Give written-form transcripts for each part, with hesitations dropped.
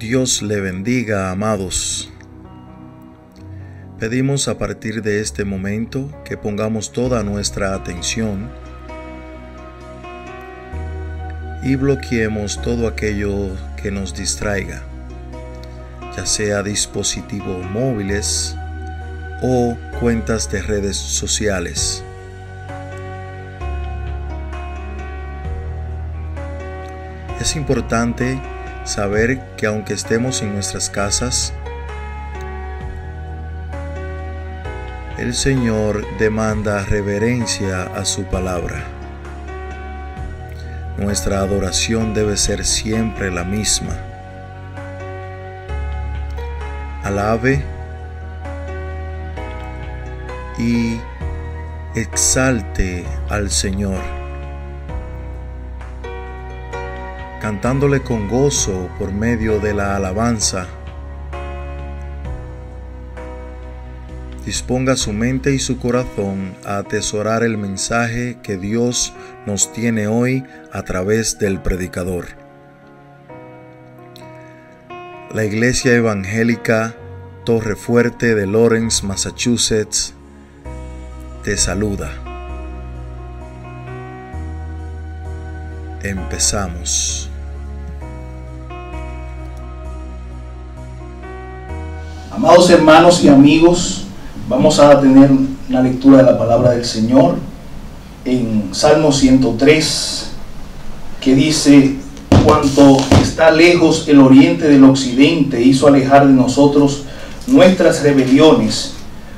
Dios le bendiga, amados. Pedimos a partir de este momento que pongamos toda nuestra atención y bloqueemos todo aquello que nos distraiga, ya sea dispositivos móviles o cuentas de redes sociales. Es importante saber que aunque estemos en nuestras casas, el Señor demanda reverencia a su palabra. Nuestra adoración debe ser siempre la misma. Alabe y exalte al Señor, cantándole con gozo por medio de la alabanza. Disponga su mente y su corazón a atesorar el mensaje que Dios nos tiene hoy a través del predicador. La Iglesia Evangélica Torre Fuerte de Lawrence, Massachusetts, te saluda. Empezamos. Amados hermanos y amigos, vamos a tener una lectura de la palabra del Señor en Salmo 103, que dice: cuanto está lejos el oriente del occidente, hizo alejar de nosotros nuestras rebeliones.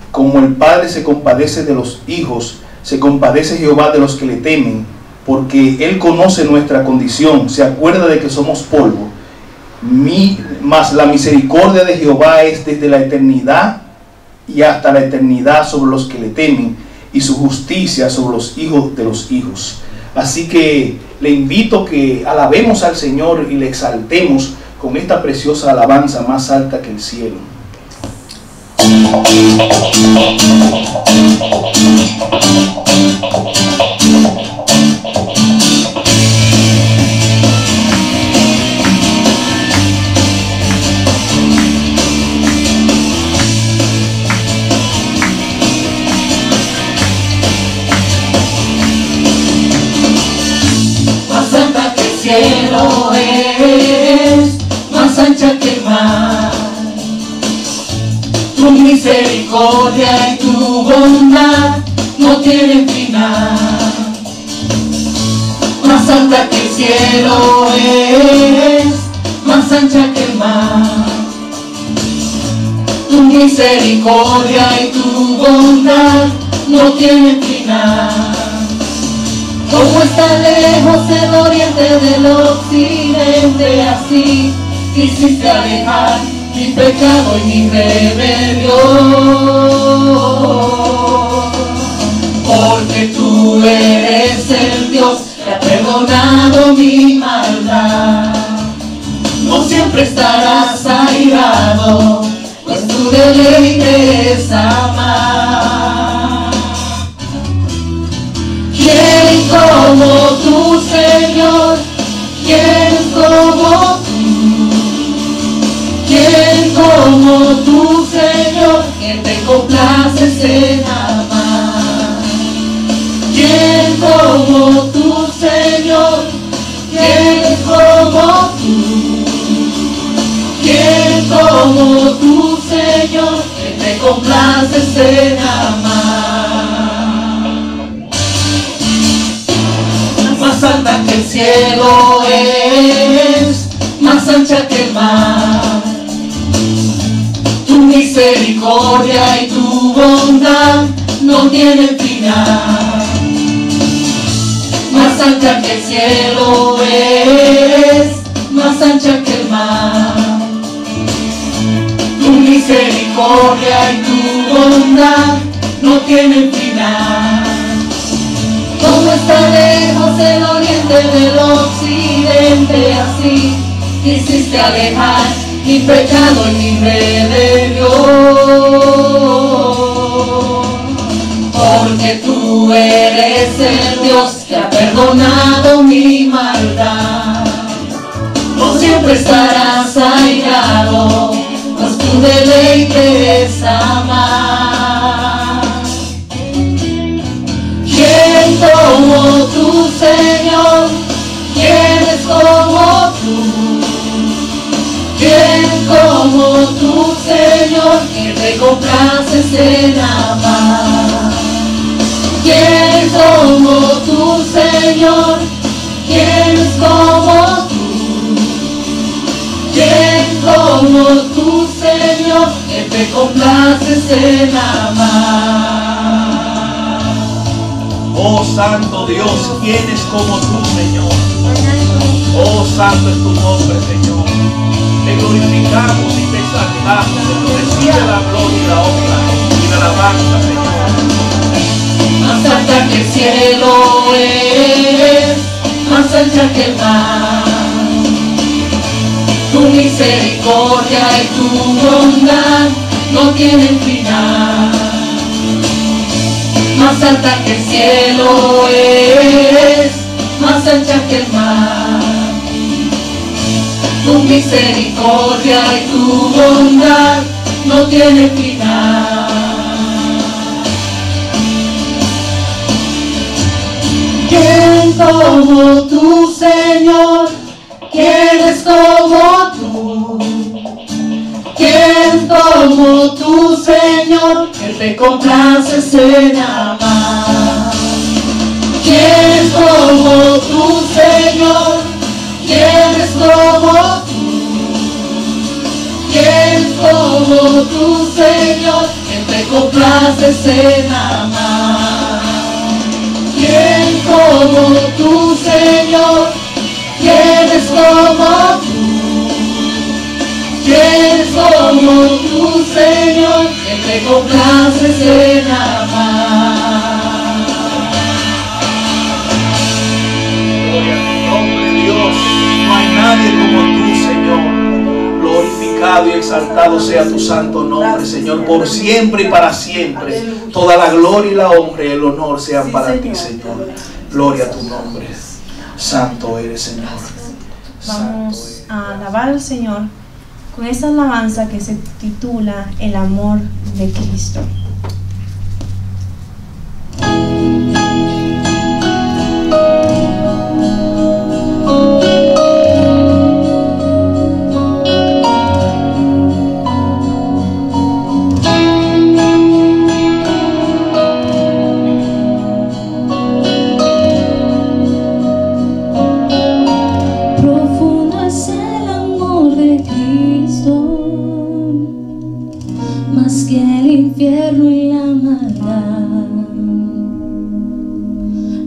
Como el Padre se compadece de los hijos, se compadece Jehová de los que le temen, porque Él conoce nuestra condición, se acuerda de que somos polvo. Mas la misericordia de Jehová es desde la eternidad y hasta la eternidad sobre los que le temen, y su justicia sobre los hijos de los hijos. Así que le invito que alabemos al Señor y le exaltemos con esta preciosa alabanza más alta que el cielo. Más alta que el cielo es, más ancha que el mar. Tu misericordia y tu bondad no tienen final. Más alta que el cielo es, más ancha que el mar. Tu misericordia y tu bondad no tienen final. Como está lejos el oriente del occidente, así quisiste alejar mi pecado y mi rebelión. Porque tú eres el Dios que ha perdonado mi maldad. No siempre estarás airado, pues tu deleite es amar. ¿Quién como tú, Señor? ¿Quién como tú? ¿Quién como tú, Señor, que te complaces en amar? ¿Quién como tú, Señor? ¿Quién como tú? ¿Quién como tú, Señor, que te complaces en amar? Más alta que el cielo es, más ancha que el mar. Tu misericordia y tu bondad no tienen final. Más ancha que el cielo es, más ancha que el mar. Tu misericordia y tu bondad no tienen final. Como está lejos el oriente del occidente, así quisiste alejar mi pecado y mi rebelión. Porque tú eres el Dios que ha perdonado mi maldad. No siempre estarás más airado, mas tu deleite es amar. ¿Quién como tú, Señor? ¿Quién es como tú? ¿Quién como tú, Señor, que te complaces en amar? ¿Quién como tú, Señor? ¿Quién es como tú? ¿Quién como tú, Señor, que te complaces en amar? Oh Santo Dios, ¿quién es como tú, Señor? Oh Santo es tu nombre, Señor. Te glorificamos y te exaltamos. Recibe la gloria y la honra y la alabanza, Señor. Más alta que el cielo eres, más ancha que el mar. Tu misericordia y tu bondad no tienen final. Más alta que el cielo eres, más ancha que el mar. Tu misericordia y tu bondad no tienen final. ¿Quién como tú, Señor? ¿Quién es como tú? ¿Quién como tú, Señor, que te complaces en amar? ¿Quién como tú, Señor? ¿Quién es como tú? ¿Quién como tú, Señor, que te complaces en amar? ¿Quién como tú, Señor? ¿Quién es como tú? ¿Quién es como tú, Señor, que te complaces en amar? Gloria a tu nombre, Dios. No hay nadie como tú, Señor. Glorificado y exaltado sea tu santo nombre, Señor, por siempre y para siempre. Toda la gloria y la honra y el honor sean para ti, Señor. Gloria a tu nombre. Santo eres, Señor. Vamos a alabar al Señor con esta alabanza que se titula El amor de Cristo.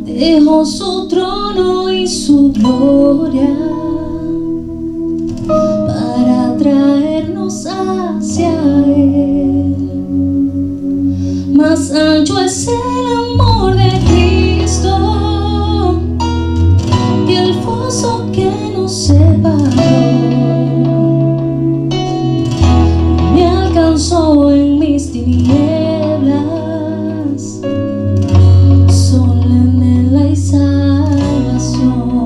Dejó su trono y su gloria para traernos hacia Él. Más ancho es el amor de Cristo que el foso que nos separó. Me alcanzó en mis tinieblas. Salvación.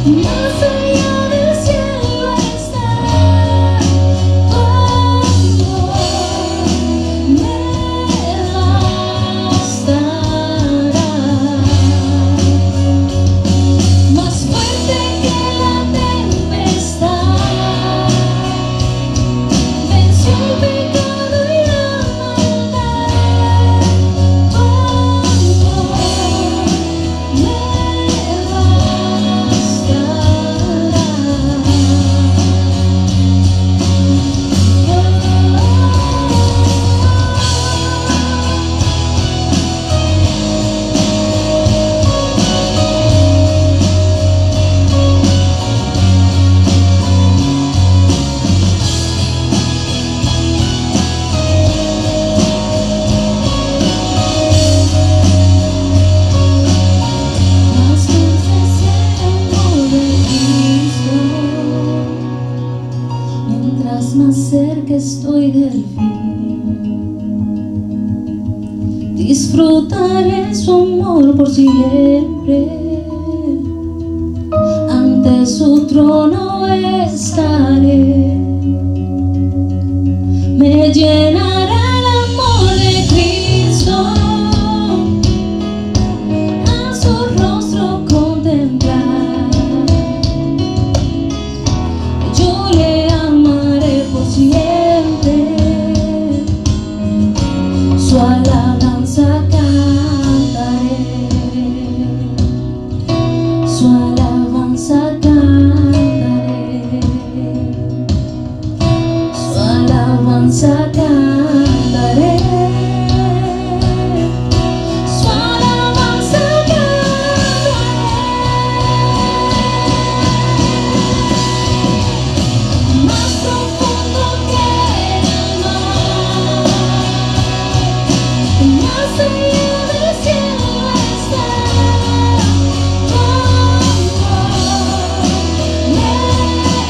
Más allá del cielo está tu amor, me bastará. Más fuerte que la tempestad, venció el pecado y la maldad. Tu amor me Más dulce es el amor de Cristo, mientras más cerca estoy del fin. Disfrutaré su amor por siempre, ante su trono estaré. Me llenará el amor de Cristo, a su rostro contemplar. Yo le amaré por siempre, su alabanza cantaré, su alabanza cantaré, su alabanza cantaré, su alabanza cantaré. Más profundo que el mar, más allá del cielo está tu amor, me bastará.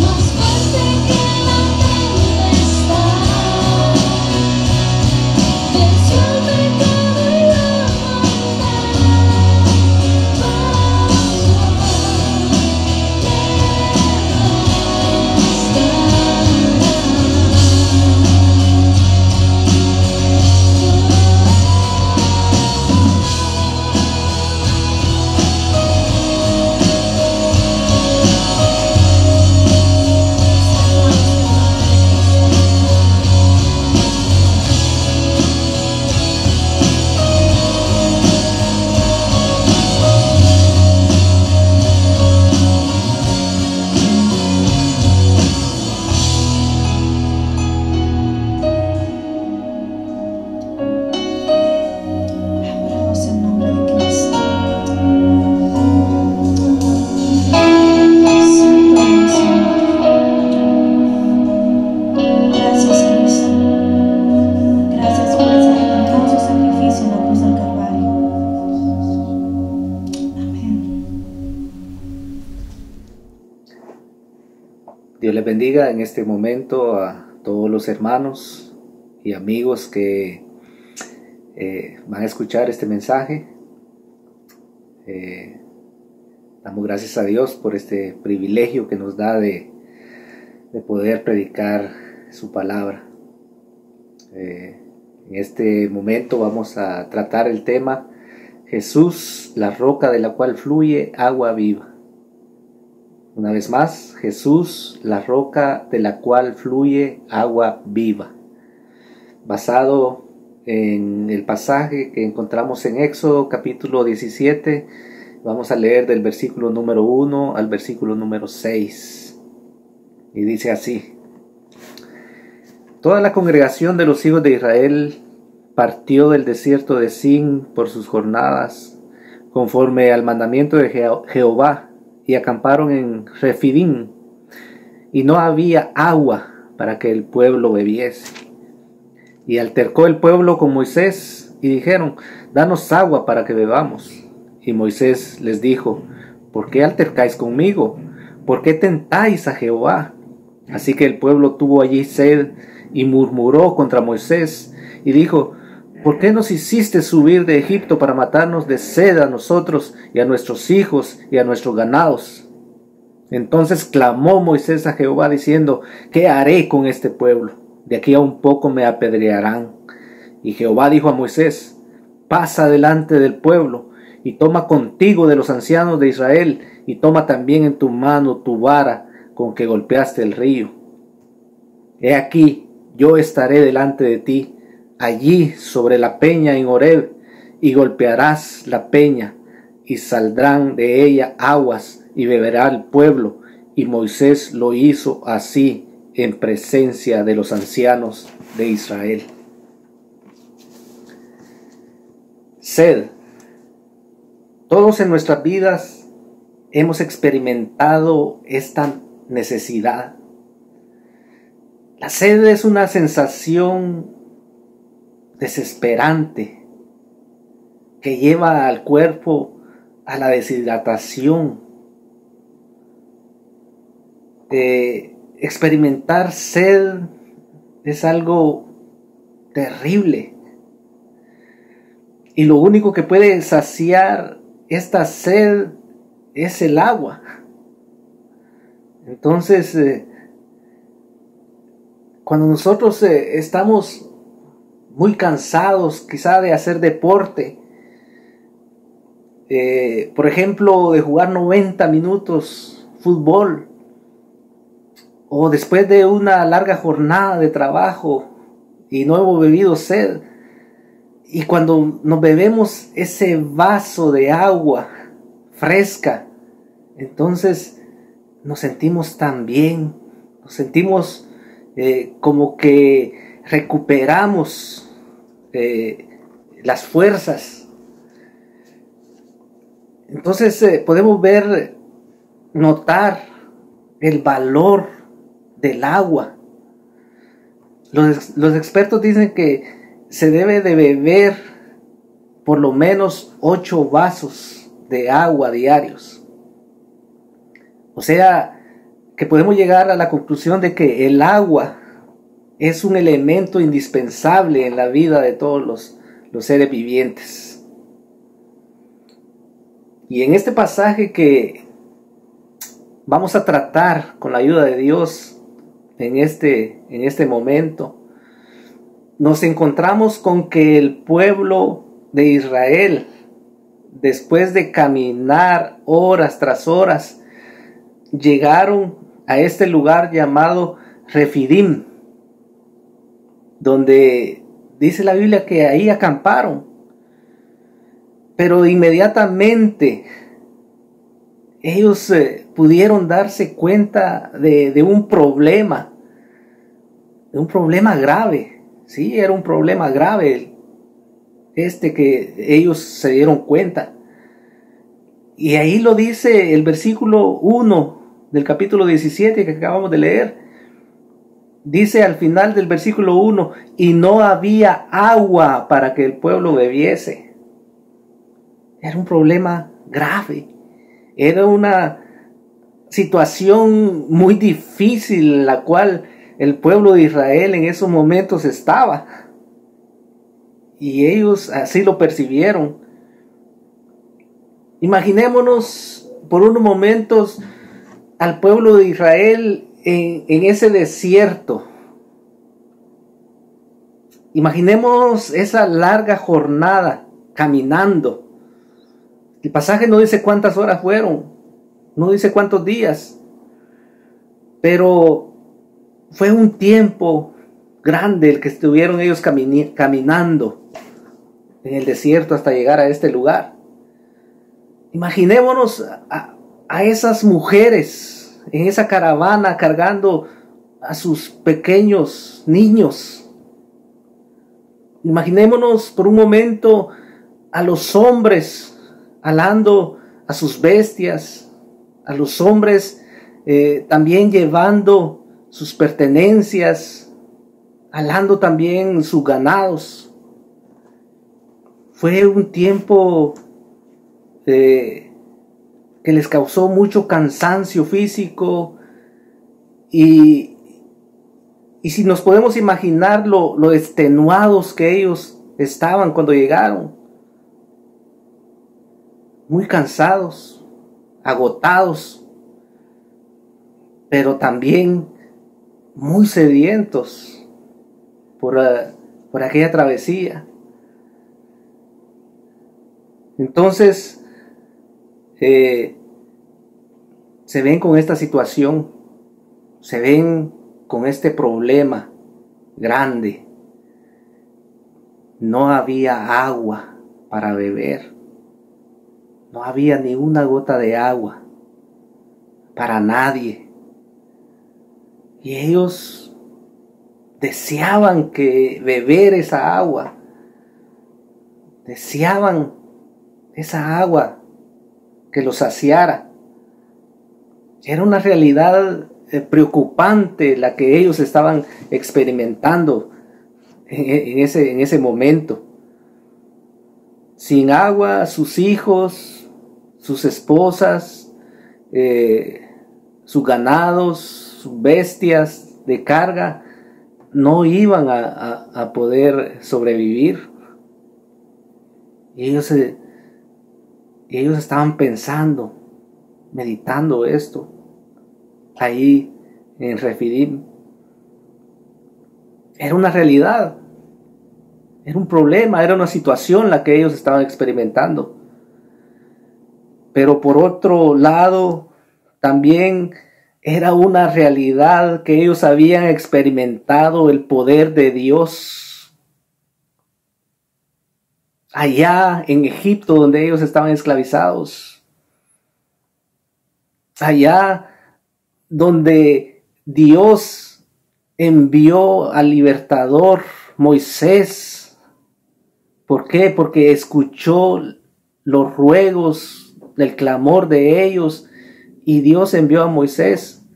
Más fuerte que la tempestad, venció el pecado y la maldad. Tu amor Adoramos el nombre de Cristo. Santo eres, Señor. Gracias, Cristo. Gracias por ese hermoso sacrificio en la cruz del Calvario. Amén. Dios les bendiga en este momento a todos los hermanos y amigos que van a escuchar este mensaje. Damos gracias a Dios por este privilegio que nos da de poder predicar su palabra. En este momento vamos a tratar el tema Jesús, la roca de la cual fluye agua viva. Una vez más, Jesús, la roca de la cual fluye agua viva. Basado en el pasaje que encontramos en Éxodo capítulo 17, vamos a leer del versículo número 1 al versículo número 6. Y dice así: Toda la congregación de los hijos de Israel partió del desierto de Sin por sus jornadas, conforme al mandamiento de Jehová, y acamparon en Refidim, y no había agua para que el pueblo bebiese. Y altercó el pueblo con Moisés, y dijeron: danos agua para que bebamos. Y Moisés les dijo: ¿por qué altercáis conmigo? ¿Por qué tentáis a Jehová? Así que el pueblo tuvo allí sed, y murmuró contra Moisés, y dijo: ¿por qué nos hiciste subir de Egipto para matarnos de sed a nosotros y a nuestros hijos y a nuestros ganados? Entonces clamó Moisés a Jehová diciendo: ¿qué haré con este pueblo? De aquí a un poco me apedrearán. Y Jehová dijo a Moisés: pasa delante del pueblo y toma contigo de los ancianos de Israel, y toma también en tu mano tu vara con que golpeaste el río. He aquí, yo estaré delante de ti, allí sobre la peña en Horeb, y golpearás la peña, y saldrán de ella aguas, y beberá el pueblo. Y Moisés lo hizo así en presencia de los ancianos de Israel. Sed. Todos en nuestras vidas hemos experimentado esta necesidad. La sed es una sensación desesperante que lleva al cuerpo a la deshidratación. Experimentar sed es algo terrible. Y lo único que puede saciar esta sed es el agua. Entonces, cuando nosotros estamos muy cansados, quizá de hacer deporte, por ejemplo, de jugar 90 minutos fútbol, o después de una larga jornada de trabajo y no hemos bebido sed, y cuando nos bebemos ese vaso de agua fresca, entonces nos sentimos tan bien, nos sentimos como que recuperamos las fuerzas. Entonces podemos notar el valor del agua. Los expertos dicen que se debe de beber por lo menos 8 vasos de agua diarios. O sea, que podemos llegar a la conclusión de que el agua es un elemento indispensable en la vida de todos los seres vivientes. Y en este pasaje que vamos a tratar con la ayuda de Dios en este momento, nos encontramos con que el pueblo de Israel, después de caminar horas tras horas, llegaron a este lugar llamado Refidim, donde dice la Biblia que ahí acamparon. Pero inmediatamente ellos pudieron darse cuenta de un problema grave. Sí, era un problema grave que ellos se dieron cuenta. Y ahí lo dice el versículo 1 del capítulo 17 que acabamos de leer. Dice al final del versículo 1: y no había agua para que el pueblo bebiese. Era un problema grave. Era una situación muy difícil en la cual el pueblo de Israel en esos momentos estaba. Y ellos así lo percibieron. Imaginémonos por unos momentos al pueblo de Israel en ese desierto. Imaginemos esa larga jornada caminando. El pasaje no dice cuántas horas fueron, no dice cuántos días, pero fue un tiempo grande el que estuvieron ellos caminando en el desierto hasta llegar a este lugar. Imaginémonos a esas mujeres en esa caravana cargando a sus pequeños niños. Imaginémonos por un momento a los hombres alando a sus bestias, a los hombres también llevando sus pertenencias, alando también sus ganados. Fue un tiempo que les causó mucho cansancio físico, y si nos podemos imaginar lo extenuados que ellos estaban cuando llegaron. Muy cansados, agotados, pero también muy sedientos por aquella travesía. Entonces, se ven con esta situación, se ven con este problema grande. No había agua para beber. No había ni una gota de agua para nadie. Y ellos deseaban beber esa agua. Deseaban esa agua que los saciara. Era una realidad preocupante la que ellos estaban experimentando en ese momento. Sin agua, sus hijos, sus esposas, sus ganados, sus bestias de carga no iban a poder sobrevivir. Y ellos estaban pensando, meditando esto ahí en Refidim. Era una realidad, era un problema, era una situación la que ellos estaban experimentando. Pero por otro lado, también era una realidad que ellos habían experimentado el poder de Dios. Allá en Egipto, donde ellos estaban esclavizados. Allá donde Dios envió al libertador Moisés. ¿Por qué? Porque escuchó los ruegos, el clamor de ellos, y Dios envió a Moisés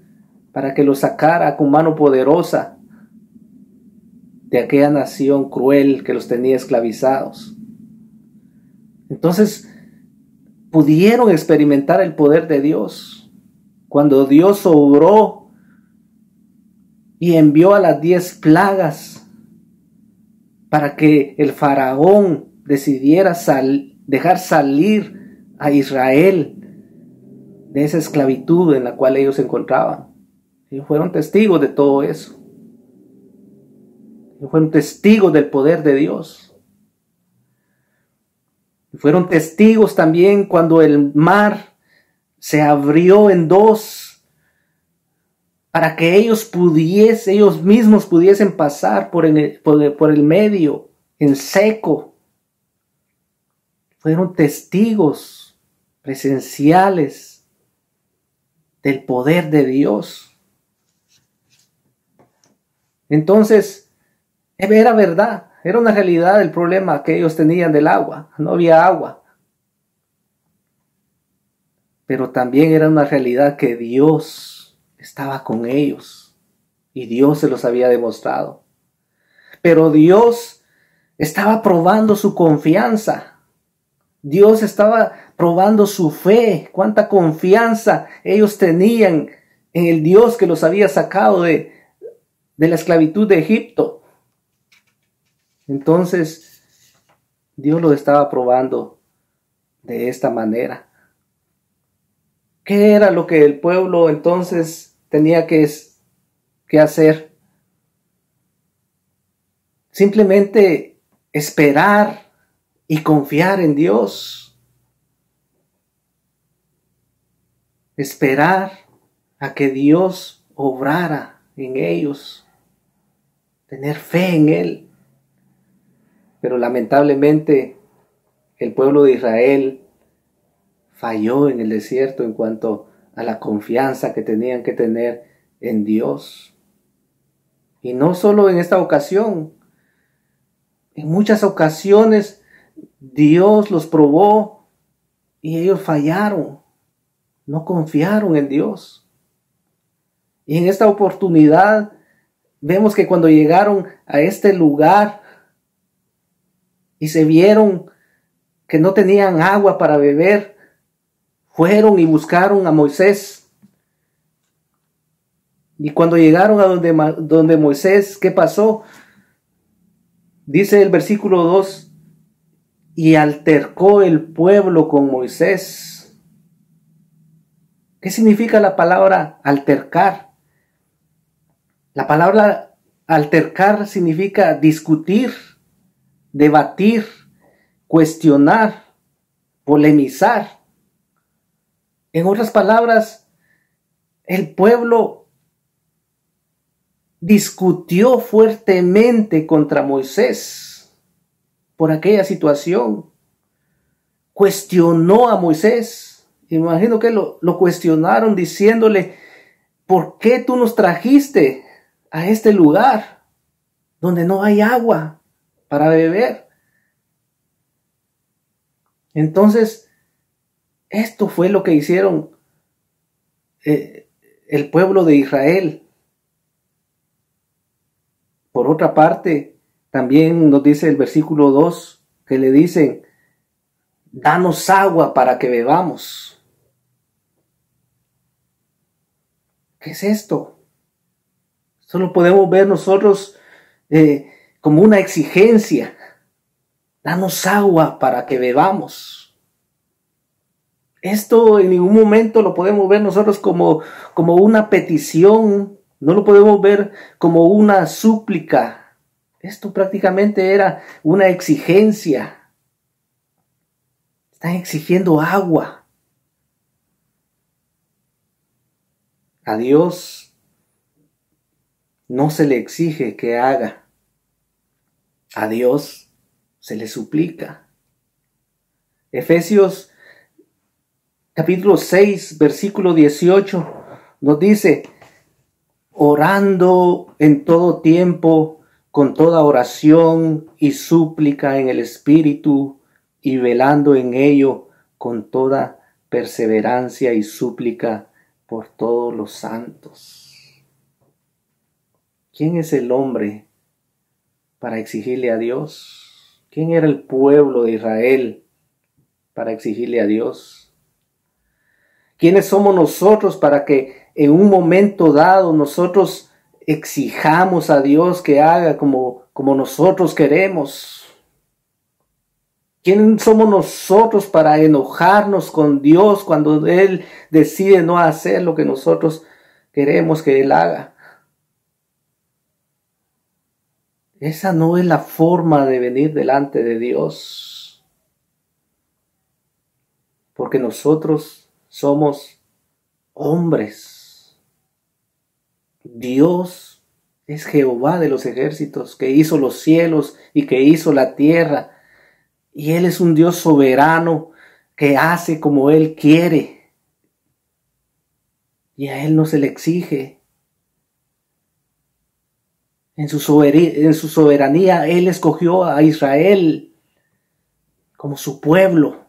para que los sacara con mano poderosa de aquella nación cruel que los tenía esclavizados. Entonces pudieron experimentar el poder de Dios. Cuando Dios obró y envió a las 10 plagas para que el faraón decidiera dejar salir a Israel de esa esclavitud en la cual ellos se encontraban. Ellos fueron testigos de todo eso. Ellos fueron testigos del poder de Dios. Y fueron testigos también cuando el mar se abrió en dos para que ellos mismos pudiesen pasar por el medio en seco. Fueron testigos presenciales del poder de Dios. Entonces, era verdad, era una realidad el problema que ellos tenían del agua. No había agua. Pero también era una realidad que Dios estaba con ellos y Dios se los había demostrado. Pero Dios estaba probando su confianza. Dios estaba probando su fe, cuánta confianza ellos tenían en el Dios que los había sacado de la esclavitud de Egipto. Entonces, Dios los estaba probando de esta manera. ¿Qué era lo que el pueblo entonces tenía que hacer? Simplemente esperar y confiar en Dios. Esperar a que Dios obrara en ellos. Tener fe en Él. Pero lamentablemente el pueblo de Israel falló en el desierto en cuanto a la confianza que tenían que tener en Dios. Y no solo en esta ocasión. En muchas ocasiones Dios los probó y ellos fallaron. No confiaron en Dios. Y en esta oportunidad vemos que cuando llegaron a este lugar y se vieron que no tenían agua para beber, fueron y buscaron a Moisés. Y cuando llegaron a donde Moisés, ¿qué pasó? Dice el versículo 2, y altercó el pueblo con Moisés. ¿Qué significa la palabra altercar? La palabra altercar significa discutir, debatir, cuestionar, polemizar. En otras palabras, el pueblo discutió fuertemente contra Moisés por aquella situación. Cuestionó a Moisés. Imagino que lo cuestionaron diciéndole, ¿por qué tú nos trajiste a este lugar donde no hay agua para beber? Entonces, esto fue lo que hicieron el pueblo de Israel. Por otra parte, también nos dice el versículo 2 que le dicen, danos agua para que bebamos. ¿Qué es esto? Solo podemos ver nosotros como una exigencia. Danos agua para que bebamos. Esto en ningún momento lo podemos ver nosotros como una petición. No lo podemos ver como una súplica. Esto prácticamente era una exigencia. Están exigiendo agua. A Dios no se le exige que haga. A Dios se le suplica. Efesios capítulo 6, versículo 18 nos dice, orando en todo tiempo, con toda oración y súplica en el Espíritu, y velando en ello con toda perseverancia y súplica por todos los santos. ¿Quién es el hombre para exigirle a Dios? ¿Quién era el pueblo de Israel para exigirle a Dios? ¿Quiénes somos nosotros para que en un momento dado nosotros exijamos a Dios que haga como nosotros queremos? ¿Quiénes somos nosotros para enojarnos con Dios cuando Él decide no hacer lo que nosotros queremos que Él haga? Esa no es la forma de venir delante de Dios. Porque nosotros somos hombres. Dios es Jehová de los ejércitos, que hizo los cielos y que hizo la tierra. Y Él es un Dios soberano que hace como Él quiere. Y a Él no se le exige. En su soberanía, Él escogió a Israel como su pueblo.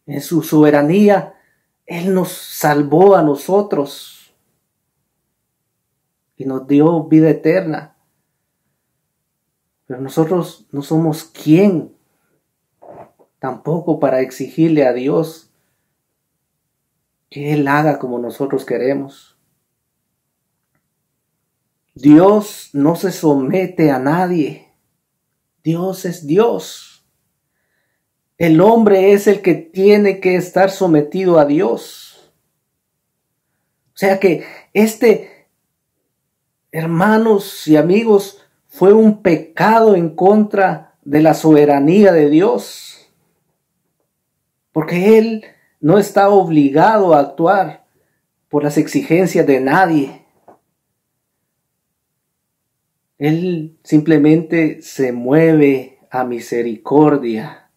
En su soberanía, Él nos salvó a nosotros y nos dio vida eterna. Pero nosotros no somos quien tampoco para exigirle a Dios que Él haga como nosotros queremos. Dios no se somete a nadie. Dios es Dios. El hombre es el que tiene que estar sometido a Dios. O sea que hermanos y amigos, fue un pecado en contra de la soberanía de Dios. Porque Él no está obligado a actuar por las exigencias de nadie. Él simplemente se mueve a misericordia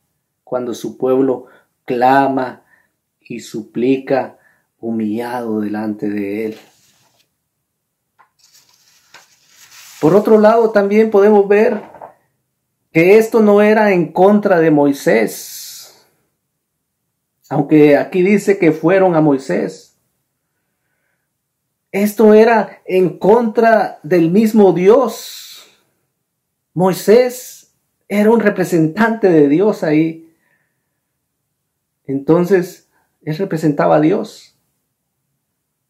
cuando su pueblo clama y suplica humillado delante de Él. Por otro lado, también podemos ver que esto no era en contra de Moisés, aunque aquí dice que fueron a Moisés. Esto era en contra del mismo Dios. Moisés era un representante de Dios ahí. Entonces, él representaba a Dios.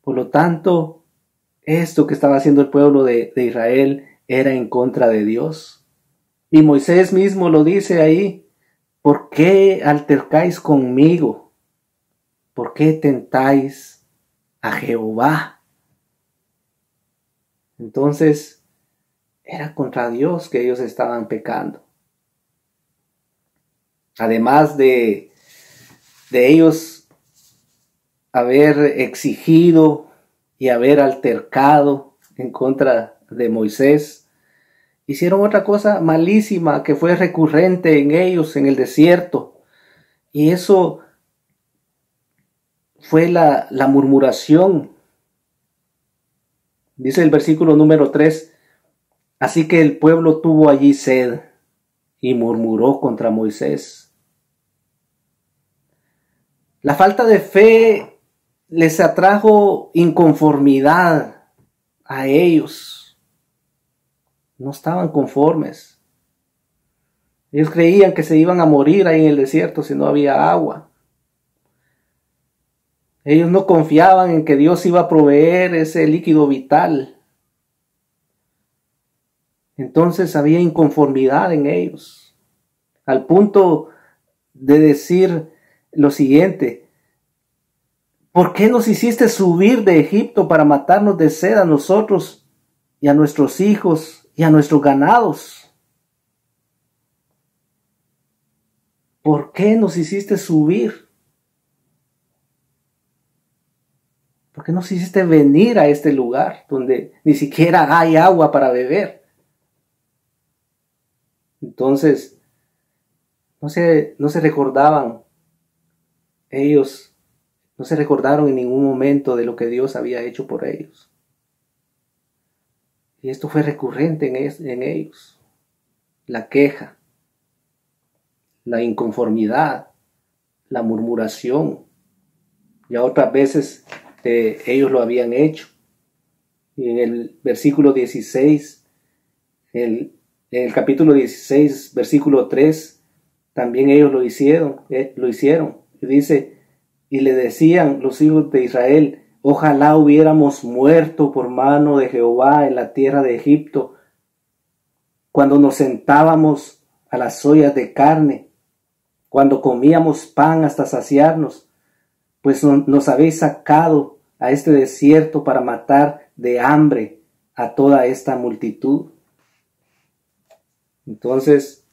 Por lo tanto, esto que estaba haciendo el pueblo de Israel era en contra de Dios. Y Moisés mismo lo dice ahí: ¿por qué altercáis conmigo? ¿Por qué tentáis a Jehová? Entonces, era contra Dios que ellos estaban pecando. Además de ellos haber exigido y haber altercado en contra de Moisés, hicieron otra cosa malísima que fue recurrente en ellos en el desierto. Y eso fue la murmuración. Dice el versículo número 3: así que el pueblo tuvo allí sed y murmuró contra Moisés. La falta de fe les atrajo inconformidad a ellos. No estaban conformes. Ellos creían que se iban a morir ahí en el desierto si no había agua. Ellos no confiaban en que Dios iba a proveer ese líquido vital. Entonces había inconformidad en ellos, al punto de decir lo siguiente: ¿por qué nos hiciste subir de Egipto para matarnos de sed a nosotros y a nuestros hijos y a nuestros ganados? ¿Por qué nos hiciste subir? ¿Por qué nos hiciste venir a este lugar donde ni siquiera hay agua para beber? Entonces, no se recordaban ellos. No se recordaron en ningún momento de lo que Dios había hecho por ellos. Y esto fue recurrente en ellos. La queja, la inconformidad, la murmuración. Ya otras veces ellos lo habían hecho. Y en el versículo 16, en el capítulo 16, versículo 3, también ellos lo hicieron. Y dice: y le decían los hijos de Israel: ojalá hubiéramos muerto por mano de Jehová en la tierra de Egipto, cuando nos sentábamos a las ollas de carne, cuando comíamos pan hasta saciarnos, pues nos habéis sacado a este desierto para matar de hambre a toda esta multitud. Entonces,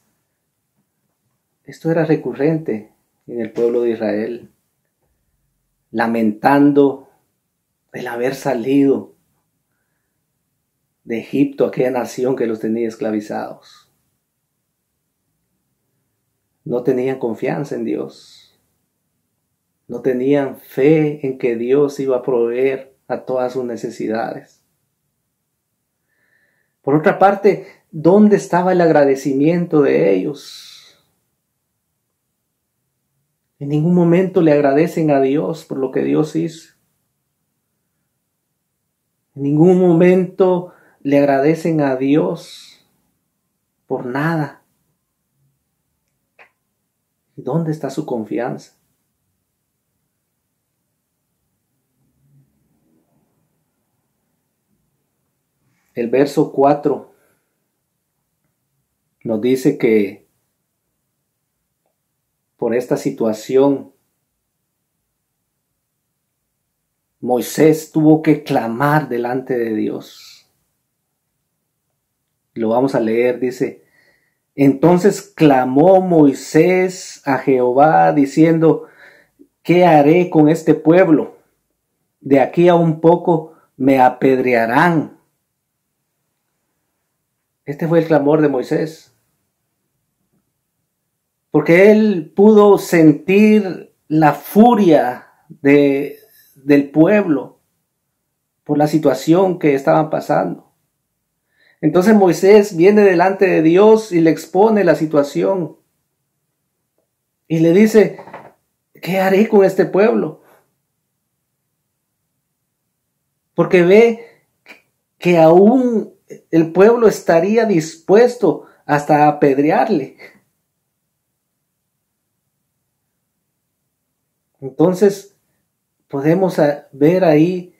esto era recurrente en el pueblo de Israel, lamentando el haber salido de Egipto, aquella nación que los tenía esclavizados. No tenían confianza en Dios. No tenían fe en que Dios iba a proveer a todas sus necesidades. Por otra parte, ¿dónde estaba el agradecimiento de ellos? En ningún momento le agradecen a Dios por lo que Dios hizo. En ningún momento le agradecen a Dios por nada. ¿Dónde está su confianza? El verso 4 nos dice que por esta situación Moisés tuvo que clamar delante de Dios. Lo vamos a leer, dice: entonces clamó Moisés a Jehová diciendo: ¿qué haré con este pueblo? De aquí a un poco me apedrearán. Este fue el clamor de Moisés, porque él pudo sentir la furia del pueblo por la situación que estaban pasando. Entonces Moisés viene delante de Dios y le expone la situación y le dice: ¿qué haré con este pueblo? Porque ve que aún el pueblo estaría dispuesto hasta a apedrearle. Entonces podemos ver ahí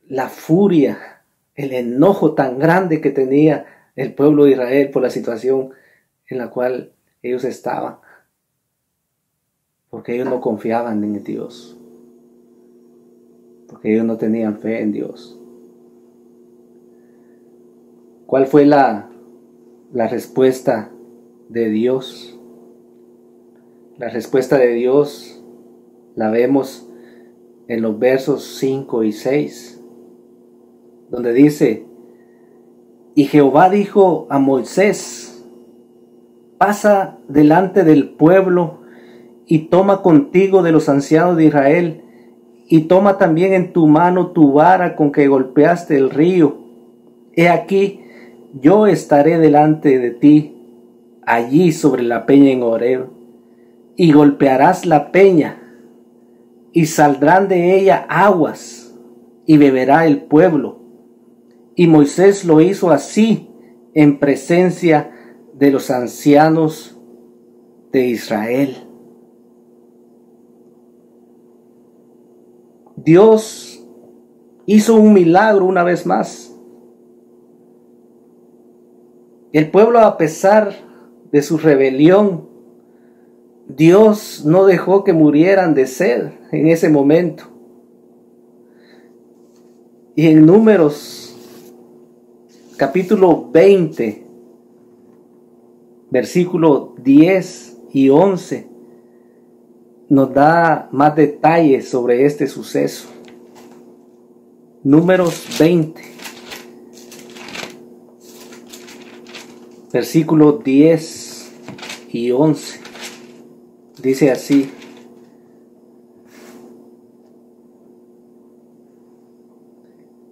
la furia, el enojo tan grande que tenía el pueblo de Israel por la situación en la cual ellos estaban, porque ellos no confiaban en Dios, porque ellos no tenían fe en Dios. ¿Cuál fue la respuesta de Dios? La respuesta de Dios la vemos en los versos 5 y 6, donde dice: y Jehová dijo a Moisés: pasa delante del pueblo y toma contigo de los ancianos de Israel, y toma también en tu mano tu vara con que golpeaste el río. He aquí, yo estaré delante de ti, allí sobre la peña en Horeb, y golpearás la peña, y saldrán de ella aguas, y beberá el pueblo. Y Moisés lo hizo así en presencia de los ancianos de Israel. Dios hizo un milagro una vez más. El pueblo, a pesar de su rebelión, Dios no dejó que murieran de sed en ese momento. Y en Números capítulo 20, versículo 10 y 11, nos da más detalles sobre este suceso. Números 20, versículo 10 y 11, dice así: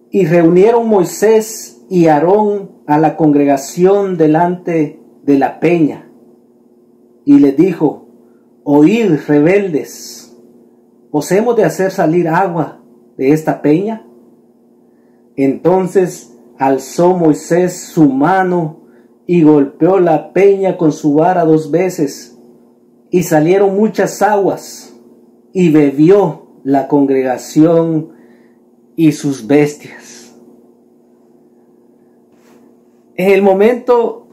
y reunieron Moisés y Aarón a la congregación delante de la peña, y les dijo: oíd, rebeldes, ¿os hemos de hacer salir agua de esta peña? Entonces alzó Moisés su mano y golpeó la peña con su vara 2 veces, y salieron muchas aguas, y bebió la congregación y sus bestias. En el momento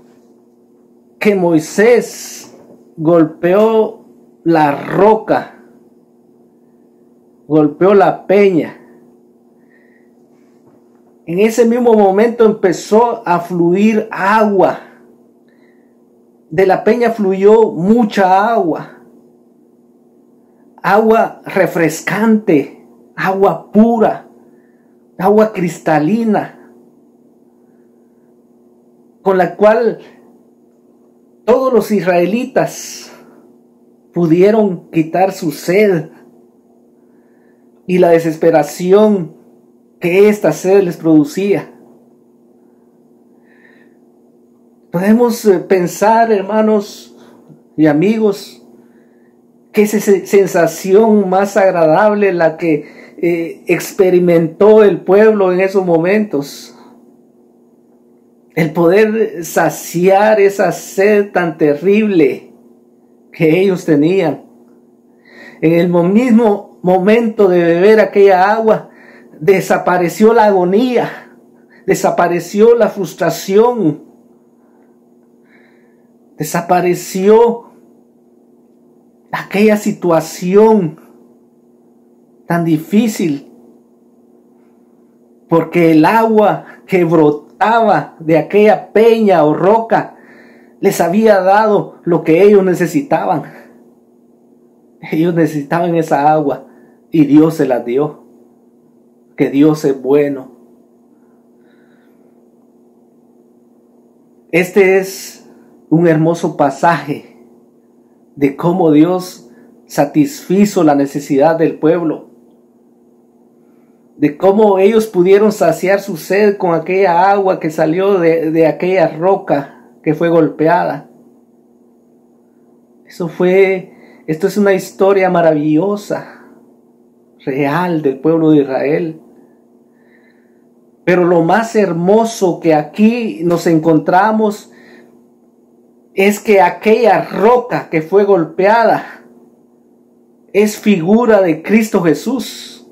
que Moisés golpeó la roca, golpeó la peña, en ese mismo momento empezó a fluir agua. De la peña fluyó mucha agua, agua refrescante, agua pura, agua cristalina, con la cual todos los israelitas pudieron quitar su sed y la desesperación que esta sed les producía. Podemos pensar, hermanos y amigos, que esa sensación más agradable la que experimentó el pueblo en esos momentos. El poder saciar esa sed tan terrible que ellos tenían. En el mismo momento de beber aquella agua, desapareció la agonía, desapareció la frustración, desapareció aquella situación tan difícil, porque el agua que brotaba de aquella peña o roca les había dado lo que ellos necesitaban. Ellos necesitaban esa agua y Dios se la dio. Que Dios es bueno. Este es un hermoso pasaje de cómo Dios satisfizo la necesidad del pueblo, de cómo ellos pudieron saciar su sed con aquella agua que salió de aquella roca que fue golpeada. Esto es una historia maravillosa, real del pueblo de Israel. Pero lo más hermoso que aquí nos encontramos es que aquella roca que fue golpeada es figura de Cristo Jesús,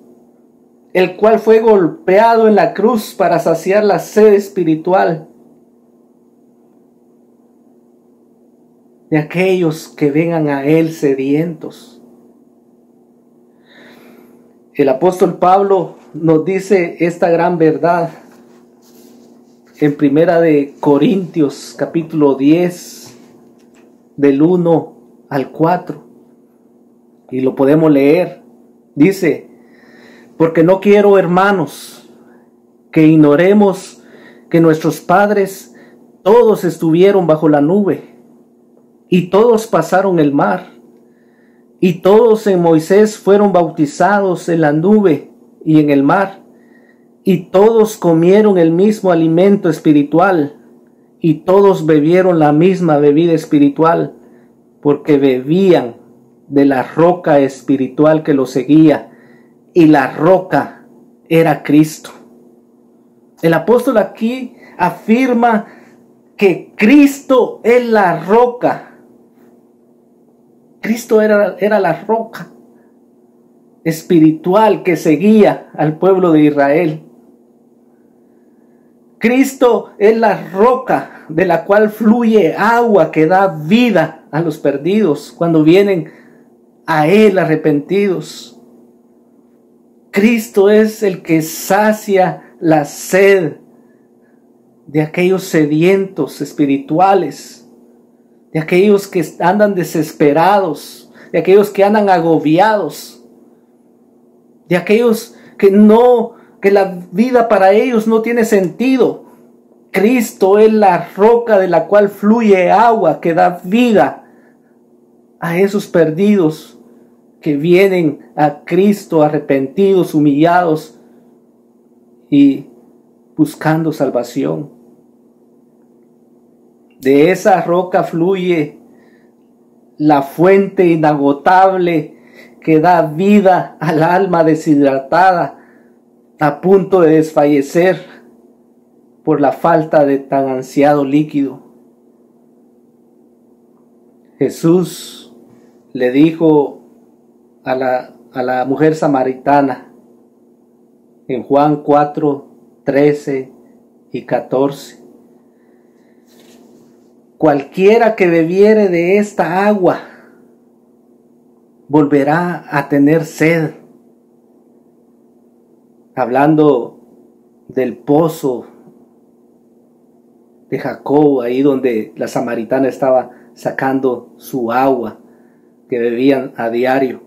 el cual fue golpeado en la cruz para saciar la sed espiritual de aquellos que vengan a Él sedientos. El apóstol Pablo nos dice esta gran verdad en Primera de Corintios, capítulo 10, del 1 al 4. Y lo podemos leer. Dice: porque no quiero, hermanos, que ignoremos que nuestros padres todos estuvieron bajo la nube, y todos pasaron el mar, y todos en Moisés fueron bautizados en la nube y en el mar, y todos comieron el mismo alimento espiritual, y todos bebieron la misma bebida espiritual, porque bebían de la roca espiritual que los seguía, y la roca era Cristo. El apóstol aquí afirma que Cristo es la roca. Cristo era la roca espiritual que seguía al pueblo de Israel. Cristo es la roca de la cual fluye agua que da vida a los perdidos cuando vienen a Él arrepentidos. Cristo es el que sacia la sed de aquellos sedientos espirituales, de aquellos que andan desesperados, de aquellos que andan agobiados, de aquellos que la vida para ellos no tiene sentido. Cristo es la roca de la cual fluye agua que da vida a esos perdidos que vienen a Cristo arrepentidos, humillados y buscando salvación. De esa roca fluye la fuente inagotable que da vida al alma deshidratada, a punto de desfallecer por la falta de tan ansiado líquido. Jesús le dijo a la mujer samaritana en Juan 4, 13 y 14: cualquiera que bebiere de esta agua volverá a tener sed. Hablando del pozo de Jacob, ahí donde la samaritana estaba sacando su agua que bebían a diario.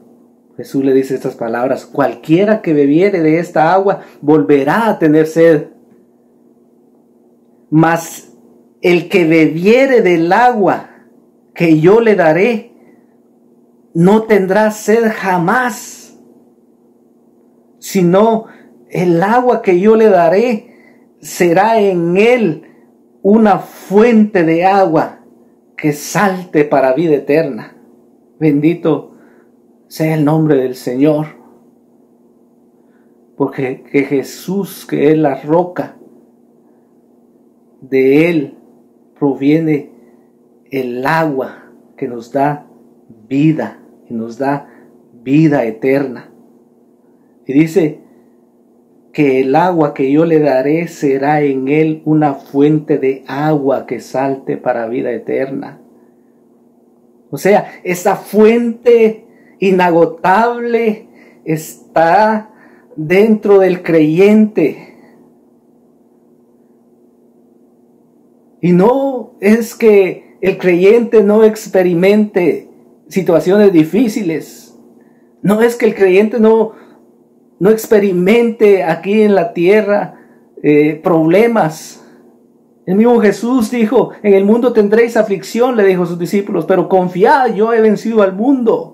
Jesús le dice estas palabras: cualquiera que bebiere de esta agua volverá a tener sed. Mas el que bebiere del agua que yo le daré, no tendrá sed jamás, sino el agua que yo le daré será en él una fuente de agua que salte para vida eterna. Bendito sea el nombre del Señor, porque que Jesús, que es la roca, de Él proviene el agua que nos da vida y nos da vida eterna. Y dice que el agua que yo le daré será en él una fuente de agua que salte para vida eterna. O sea, esa fuente inagotable está dentro del creyente. Y no es que el creyente no experimente situaciones difíciles. No es que el creyente no experimente aquí en la tierra problemas. El mismo Jesús dijo: en el mundo tendréis aflicción, le dijo a sus discípulos, pero confiad, yo he vencido al mundo.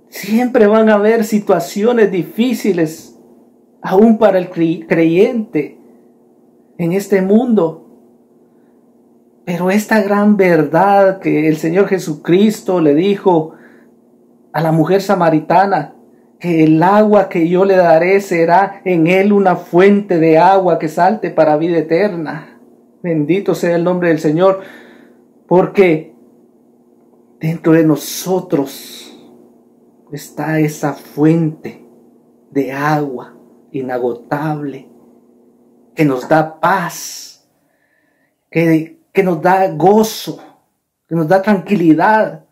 Siempre van a haber situaciones difíciles, aún para el creyente en este mundo. Pero esta gran verdad que el Señor Jesucristo le dijo a la mujer samaritana, que el agua que yo le daré será en él una fuente de agua que salte para vida eterna. Bendito sea el nombre del Señor, porque dentro de nosotros está esa fuente de agua inagotable que nos da paz, que que nos da gozo, que nos da tranquilidad.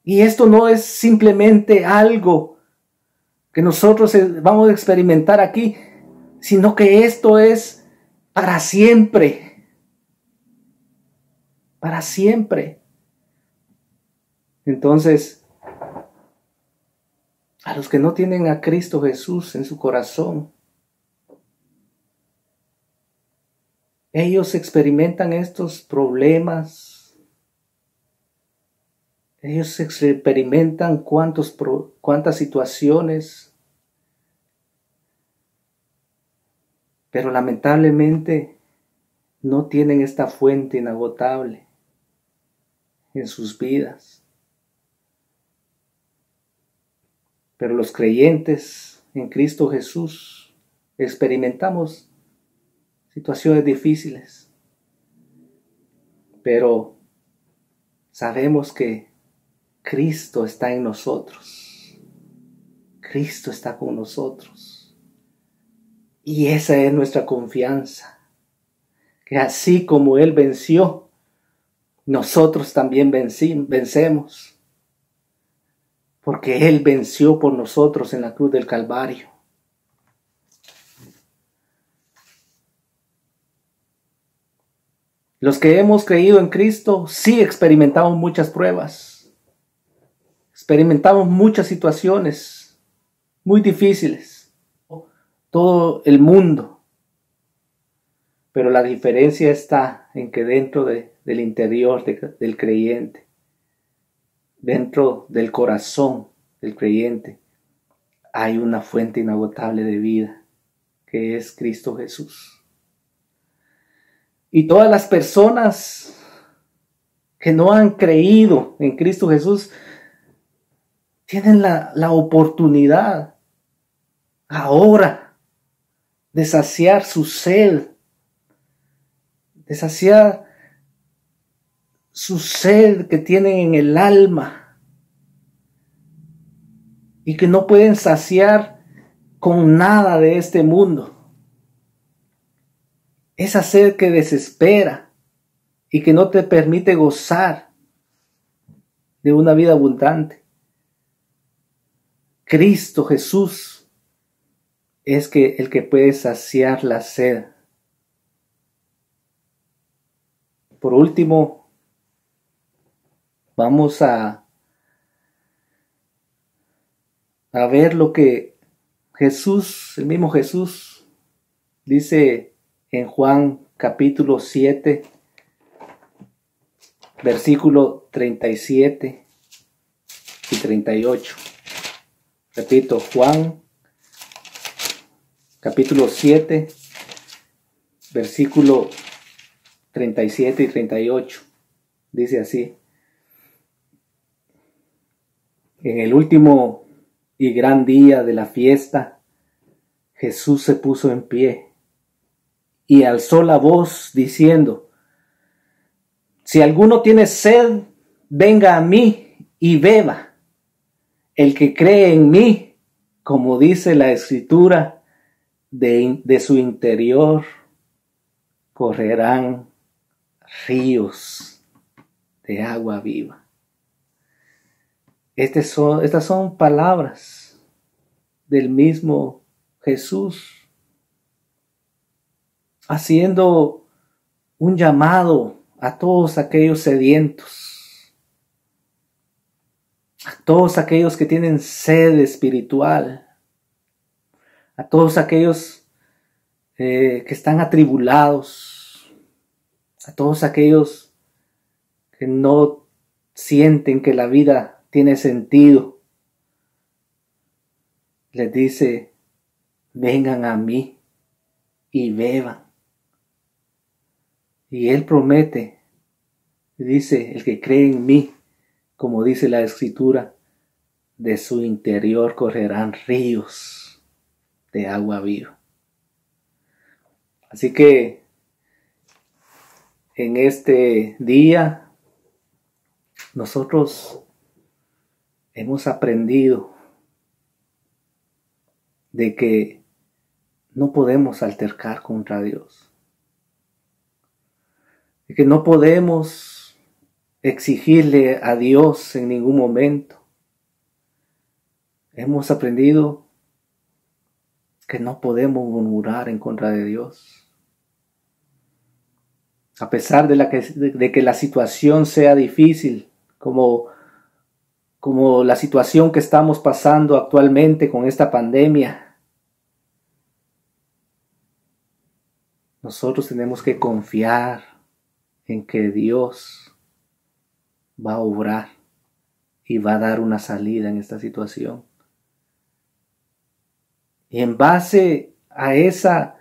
Y esto no es simplemente algo que nosotros vamos a experimentar aquí, sino que esto es para siempre. Para siempre. Entonces, a los que no tienen a Cristo Jesús en su corazón, ellos experimentan estos problemas. Ellos experimentan cuántas situaciones. Pero lamentablemente no tienen esta fuente inagotable en sus vidas. Pero los creyentes en Cristo Jesús experimentamos situaciones difíciles, pero sabemos que Cristo está en nosotros. Cristo está con nosotros. Y esa es nuestra confianza, que así como Él venció, nosotros también vencemos, porque Él venció por nosotros en la cruz del Calvario. Los que hemos creído en Cristo sí experimentamos muchas pruebas, experimentamos muchas situaciones muy difíciles, todo el mundo. Pero la diferencia está en que dentro del interior del creyente, dentro del corazón del creyente, hay una fuente inagotable de vida, que es Cristo Jesús. Y todas las personas que no han creído en Cristo Jesús tienen la oportunidad ahora de saciar su sed, de saciar su sed que tienen en el alma y que no pueden saciar con nada de este mundo. Esa sed que desespera y que no te permite gozar de una vida abundante. Cristo Jesús es el que puede saciar la sed. Por último, vamos a ver lo que Jesús, el mismo Jesús, dice en Juan capítulo 7, versículo 37 y 38. Repito, Juan capítulo 7, versículo 37 y 38. Dice así: en el último y gran día de la fiesta, Jesús se puso en pie y alzó la voz diciendo: si alguno tiene sed, venga a mí y beba. El que cree en mí, como dice la Escritura, de su interior correrán ríos de agua viva. Estas son palabras del mismo Jesús, haciendo un llamado a todos aquellos sedientos, a todos aquellos que tienen sed espiritual, a todos aquellos que están atribulados, a todos aquellos que no sienten que la vida tiene sentido. Les dice: vengan a mí y beban. Y Él promete, dice: el que cree en mí, como dice la Escritura, de su interior correrán ríos de agua viva. Así que en este día nosotros hemos aprendido de que no podemos altercar contra Dios. de que no podemos exigirle a Dios en ningún momento. Hemos aprendido que no podemos murmurar en contra de Dios. A pesar de que la situación sea difícil, como la situación que estamos pasando actualmente con esta pandemia, nosotros tenemos que confiar en que Dios va a obrar y va a dar una salida en esta situación. Y en base a esa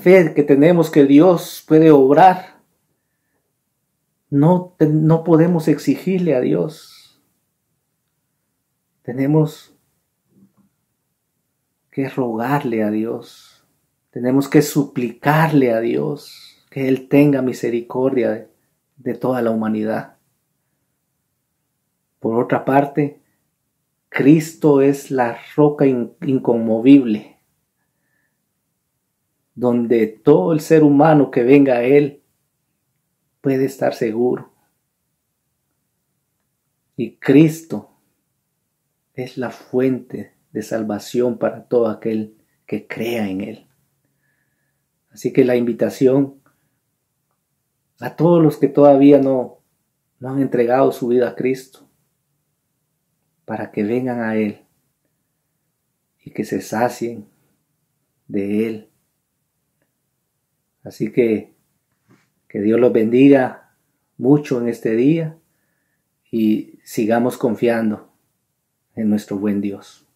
fe que tenemos que Dios puede obrar, no podemos exigirle a Dios. Tenemos que rogarle a Dios. Tenemos que suplicarle a Dios que Él tenga misericordia de toda la humanidad. Por otra parte, Cristo es la roca inconmovible, donde todo el ser humano que venga a Él puede estar seguro. Y Cristo es la fuente de salvación para todo aquel que crea en Él. Así que la invitación a todos los que todavía no han entregado su vida a Cristo, para que vengan a Él y que se sacien de Él. Así que Dios los bendiga mucho en este día y sigamos confiando en nuestro buen Dios.